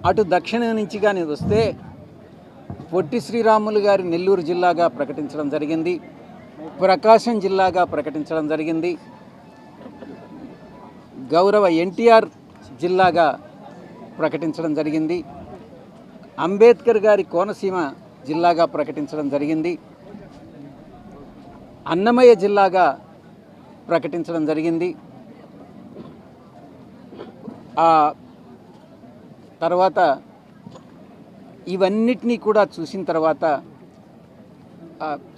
అటు దక్షిణ నుంచి కానీ వస్తే పొట్టి శ్రీరాములు గారి నెల్లూరు జిల్లాగా ప్రకటించడం జరిగింది, ప్రకాశం జిల్లాగా ప్రకటించడం జరిగింది, గౌరవ ఎన్టీఆర్ జిల్లాగా ప్రకటించడం జరిగింది, అంబేద్కర్ గారి కోనసీమ జిల్లాగా ప్రకటించడం జరిగింది, అన్నమయ్య జిల్లాగా ప్రకటించడం జరిగింది. ఆ తర్వాత ఇవన్నిటినీ కూడా చూసిన తర్వాత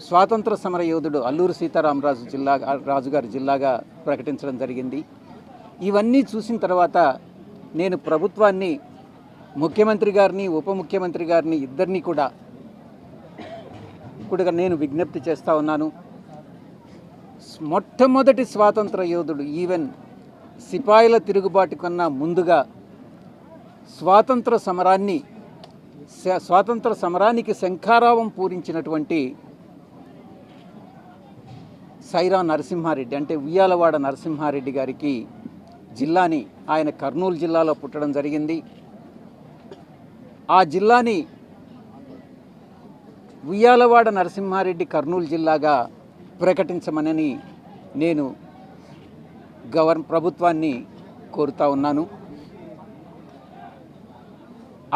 స్వాతంత్ర సమర యోధుడు అల్లూరి సీతారామరాజు రాజుగారి జిల్లాగా ప్రకటించడం జరిగింది. ఇవన్నీ చూసిన తర్వాత నేను ప్రభుత్వాన్ని, ముఖ్యమంత్రి గారిని, ఉప ముఖ్యమంత్రి గారిని ఇద్దరినీ కూడా నేను విజ్ఞప్తి చేస్తూ ఉన్నాను. మొట్టమొదటి స్వాతంత్ర యోధుడు, ఈవెన్ సిపాయిల తిరుగుబాటు కన్నా ముందుగా స్వాతంత్ర సమరానికి శంఖారావం పూరించినటువంటి సైరా నరసింహారెడ్డి, అంటే ఉయ్యాలవాడ నరసింహారెడ్డి గారికి జిల్లాని ఆయన కర్నూలు జిల్లాలో పుట్టడం జరిగింది. ఆ జిల్లాని ఉయ్యాలవాడ నరసింహారెడ్డి కర్నూలు జిల్లాగా ప్రకటించమని నేను ప్రభుత్వాన్ని కోరుతా ఉన్నాను.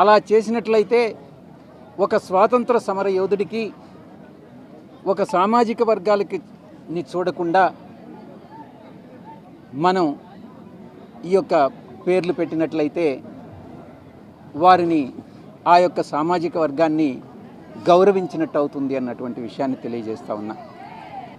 అలా చేసినట్లయితే ఒక స్వాతంత్ర సమర యోధుడికి, ఒక సామాజిక వర్గాలకి చూడకుండా మనం ఈ యొక్క పేర్లు పెట్టినట్లయితే వారిని, ఆ యొక్క సామాజిక వర్గాన్ని గౌరవించినట్టు అవుతుంది అన్నటువంటి విషయాన్ని తెలియజేస్తా ఉన్నా.